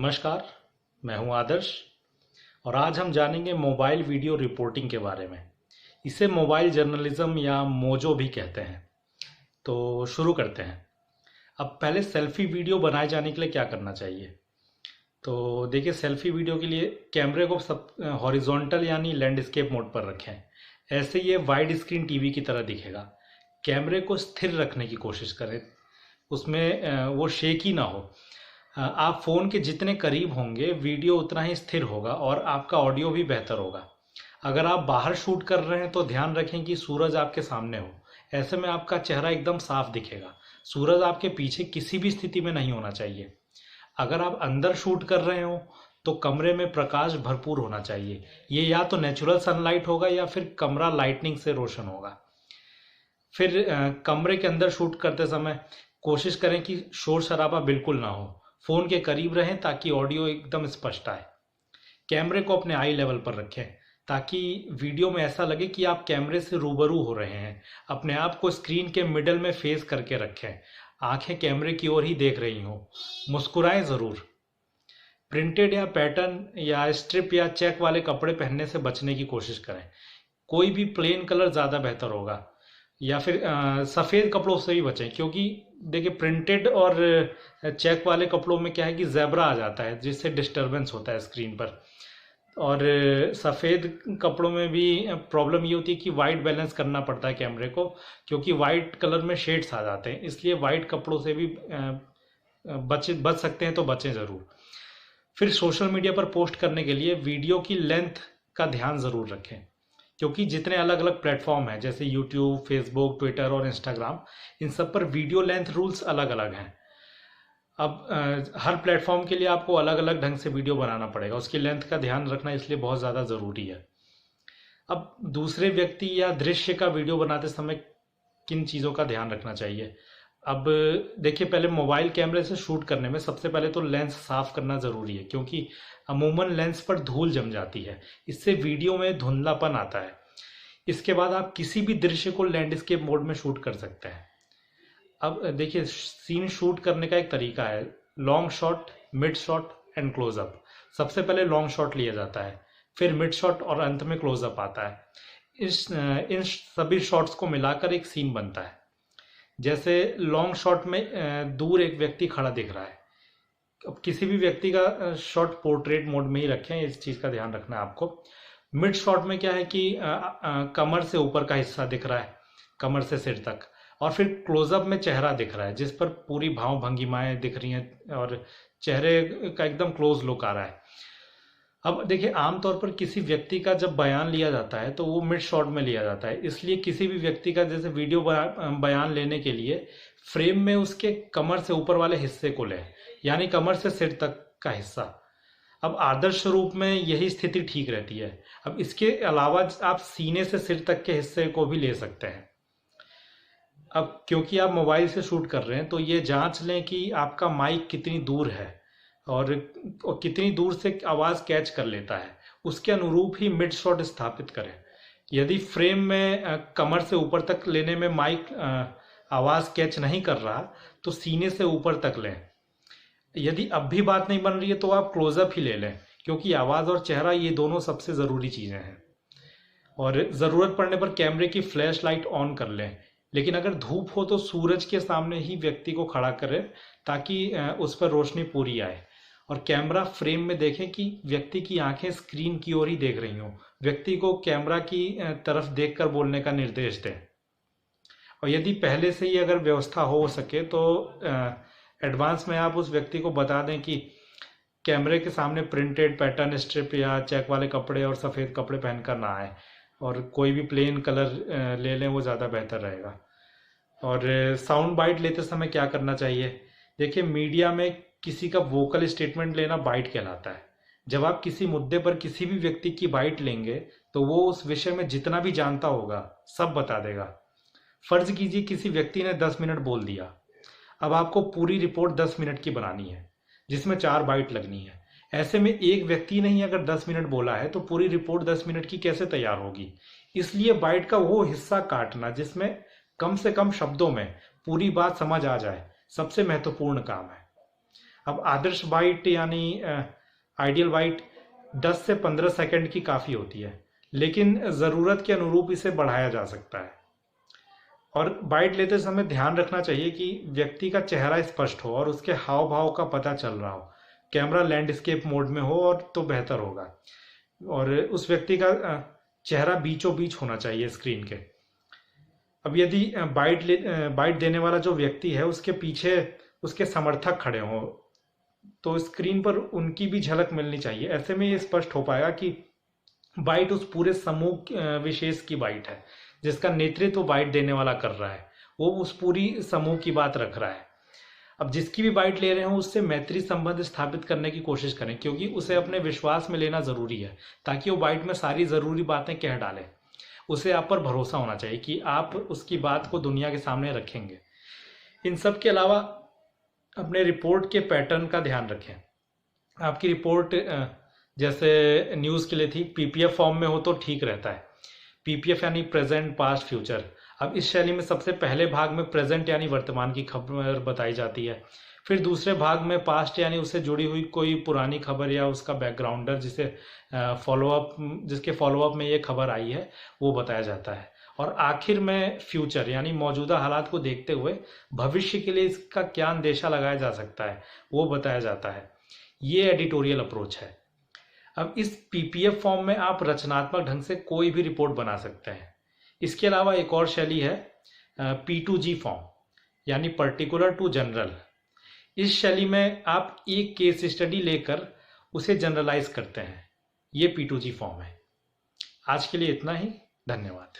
नमस्कार। मैं हूं आदर्श और आज हम जानेंगे मोबाइल वीडियो रिपोर्टिंग के बारे में। इसे मोबाइल जर्नलिज्म या मोजो भी कहते हैं। तो शुरू करते हैं। अब पहले सेल्फी वीडियो बनाए जाने के लिए क्या करना चाहिए। तो देखिए, सेल्फी वीडियो के लिए कैमरे को सब हॉरिजॉन्टल यानी लैंडस्केप मोड पर रखें। ऐसे ये वाइड स्क्रीन टीवी की तरह दिखेगा। कैमरे को स्थिर रखने की कोशिश करें, उसमें वो शेकी ना हो। आप फ़ोन के जितने करीब होंगे वीडियो उतना ही स्थिर होगा और आपका ऑडियो भी बेहतर होगा। अगर आप बाहर शूट कर रहे हैं तो ध्यान रखें कि सूरज आपके सामने हो। ऐसे में आपका चेहरा एकदम साफ दिखेगा। सूरज आपके पीछे किसी भी स्थिति में नहीं होना चाहिए। अगर आप अंदर शूट कर रहे हो तो कमरे में प्रकाश भरपूर होना चाहिए। ये या तो नेचुरल सनलाइट होगा या फिर कमरा लाइटनिंग से रोशन होगा। फिर कमरे के अंदर शूट करते समय कोशिश करें कि शोर शराबा बिल्कुल ना हो। फ़ोन के करीब रहें ताकि ऑडियो एकदम स्पष्ट आए। कैमरे को अपने आई लेवल पर रखें ताकि वीडियो में ऐसा लगे कि आप कैमरे से रूबरू हो रहे हैं। अपने आप को स्क्रीन के मिडल में फेस करके रखें। आंखें कैमरे की ओर ही देख रही हों। मुस्कुराएं ज़रूर। प्रिंटेड या पैटर्न या स्ट्रिप या चेक वाले कपड़े पहनने से बचने की कोशिश करें। कोई भी प्लेन कलर ज़्यादा बेहतर होगा। या फिर सफ़ेद कपड़ों से भी बचें, क्योंकि देखिए प्रिंटेड और चेक वाले कपड़ों में क्या है कि ज़ेब्रा आ जाता है जिससे डिस्टरबेंस होता है स्क्रीन पर। और सफ़ेद कपड़ों में भी प्रॉब्लम ये होती है कि वाइट बैलेंस करना पड़ता है कैमरे को, क्योंकि वाइट कलर में शेड्स आ जाते हैं। इसलिए वाइट कपड़ों से भी बच सकते हैं तो बचें ज़रूर। फिर सोशल मीडिया पर पोस्ट करने के लिए वीडियो की लेंथ का ध्यान ज़रूर रखें, क्योंकि जितने अलग अलग प्लेटफॉर्म हैं जैसे यूट्यूब, फेसबुक, ट्विटर और इंस्टाग्राम, इन सब पर वीडियो लेंथ रूल्स अलग अलग हैं। अब हर प्लेटफॉर्म के लिए आपको अलग अलग ढंग से वीडियो बनाना पड़ेगा। उसकी लेंथ का ध्यान रखना इसलिए बहुत ज़्यादा ज़रूरी है। अब दूसरे व्यक्ति या दृश्य का वीडियो बनाते समय किन चीज़ों का ध्यान रखना चाहिए। अब देखिए, पहले मोबाइल कैमरे से शूट करने में सबसे पहले तो लेंस साफ करना ज़रूरी है, क्योंकि अमूमन लेंस पर धूल जम जाती है। इससे वीडियो में धुंधलापन आता है। इसके बाद आप किसी भी दृश्य को लैंडस्केप मोड में शूट कर सकते हैं। अब देखिए, सीन शूट करने का एक तरीका है, long shot, mid shot and close up. सबसे पहले लॉन्ग शॉट लिया जाता है, फिर मिड शॉट और अंत में क्लोजअप आता है। इन सभी शॉट्स को मिलाकर एक सीन बनता है। जैसे लॉन्ग शॉट में दूर एक व्यक्ति खड़ा दिख रहा है। अब किसी भी व्यक्ति का शॉट पोर्ट्रेट मोड में ही रखें, इस चीज़ का ध्यान रखना है आपको। मिड शॉट में क्या है कि कमर से ऊपर का हिस्सा दिख रहा है, कमर से सिर तक, और फिर क्लोजअप में चेहरा दिख रहा है जिस पर पूरी भाव भंगिमाएं दिख रही हैं और चेहरे का एकदम क्लोज लुक आ रहा है। अब देखिए, आमतौर पर किसी व्यक्ति का जब बयान लिया जाता है तो वो मिड शॉट में लिया जाता है। इसलिए किसी भी व्यक्ति का जैसे वीडियो बयान लेने के लिए फ्रेम में उसके कमर से ऊपर वाले हिस्से को लें, यानी कमर से सिर तक का हिस्सा। अब आदर्श रूप में यही स्थिति ठीक रहती है। अब इसके अलावा आप सीने से सिर तक के हिस्से को भी ले सकते हैं। अब क्योंकि आप मोबाइल से शूट कर रहे हैं तो ये जांच लें कि आपका माइक कितनी दूर है और कितनी दूर से आवाज़ कैच कर लेता है। उसके अनुरूप ही मिड शॉट स्थापित करें। यदि फ्रेम में कमर से ऊपर तक लेने में माइक आवाज़ कैच नहीं कर रहा तो सीने से ऊपर तक लें। यदि अब भी बात नहीं बन रही है तो आप क्लोजअप ही ले लें, क्योंकि आवाज़ और चेहरा ये दोनों सबसे ज़रूरी चीज़ें हैं। और ज़रूरत पड़ने पर कैमरे की फ्लैश लाइट ऑन कर लें, लेकिन अगर धूप हो तो सूरज के सामने ही व्यक्ति को खड़ा करें ताकि उस पर रोशनी पूरी आए। और कैमरा फ्रेम में देखें कि व्यक्ति की आंखें स्क्रीन की ओर ही देख रही हों। व्यक्ति को कैमरा की तरफ देखकर बोलने का निर्देश दें। और यदि पहले से ही अगर व्यवस्था हो सके तो एडवांस में आप उस व्यक्ति को बता दें कि कैमरे के सामने प्रिंटेड, पैटर्न, स्ट्रिप या चेक वाले कपड़े और सफ़ेद कपड़े पहनकर ना आए, और कोई भी प्लेन कलर ले लें, वो ज़्यादा बेहतर रहेगा। और साउंड बाइट लेते समय क्या करना चाहिए। देखिए, मीडिया में किसी का वोकल स्टेटमेंट लेना बाइट कहलाता है। जब आप किसी मुद्दे पर किसी भी व्यक्ति की बाइट लेंगे तो वो उस विषय में जितना भी जानता होगा सब बता देगा। फर्ज कीजिए किसी व्यक्ति ने 10 मिनट बोल दिया। अब आपको पूरी रिपोर्ट 10 मिनट की बनानी है जिसमें 4 बाइट लगनी है। ऐसे में एक व्यक्ति ने ही अगर 10 मिनट बोला है तो पूरी रिपोर्ट 10 मिनट की कैसे तैयार होगी। इसलिए बाइट का वो हिस्सा काटना जिसमें कम से कम शब्दों में पूरी बात समझ आ जाए सबसे महत्वपूर्ण काम है। अब आदर्श बाइट यानी आइडियल बाइट 10 से 15 सेकंड की काफ़ी होती है, लेकिन ज़रूरत के अनुरूप इसे बढ़ाया जा सकता है। और बाइट लेते समय ध्यान रखना चाहिए कि व्यक्ति का चेहरा स्पष्ट हो और उसके हाव भाव का पता चल रहा हो। कैमरा लैंडस्केप मोड में हो और तो बेहतर होगा, और उस व्यक्ति का चेहरा बीचों बीच होना चाहिए स्क्रीन के। अब यदि बाइट देने वाला जो व्यक्ति है उसके पीछे उसके समर्थक खड़े हों तो स्क्रीन पर उनकी भी झलक मिलनी चाहिए। ऐसे में ये स्पष्ट हो पाएगा कि बाइट उस पूरे समूह विशेष की बाइट है जिसका नेतृत्व बाइट देने वाला कर रहा है, वो उस पूरी समूह की बात रख रहा है। अब जिसकी भी बाइट ले रहे हो उससे मैत्री संबंध स्थापित करने की कोशिश करें, क्योंकि उसे अपने विश्वास में लेना जरूरी है ताकि वो बाइट में सारी जरूरी बातें कह डाले। उसे आप पर भरोसा होना चाहिए कि आप उसकी बात को दुनिया के सामने रखेंगे। इन सब के अलावा अपने रिपोर्ट के पैटर्न का ध्यान रखें। आपकी रिपोर्ट जैसे न्यूज़ के लिए थी, पीपीएफ फॉर्म में हो तो ठीक रहता है। पीपीएफ यानी प्रेजेंट पास्ट फ्यूचर। अब इस शैली में सबसे पहले भाग में प्रेजेंट यानी वर्तमान की खबर बताई जाती है, फिर दूसरे भाग में पास्ट यानी उससे जुड़ी हुई कोई पुरानी खबर या उसका बैकग्राउंडर जिसके फॉलोअप में ये खबर आई है वो बताया जाता है, और आखिर में फ्यूचर यानी मौजूदा हालात को देखते हुए भविष्य के लिए इसका क्या अंदेशा लगाया जा सकता है वो बताया जाता है। ये एडिटोरियल अप्रोच है। अब इस पीपीएफ फॉर्म में आप रचनात्मक ढंग से कोई भी रिपोर्ट बना सकते हैं। इसके अलावा एक और शैली है P2G फॉर्म यानी पर्टिकुलर टू जनरल। इस शैली में आप एक केस स्टडी लेकर उसे जनरलाइज करते हैं। ये P2G फॉर्म है। आज के लिए इतना ही। धन्यवाद।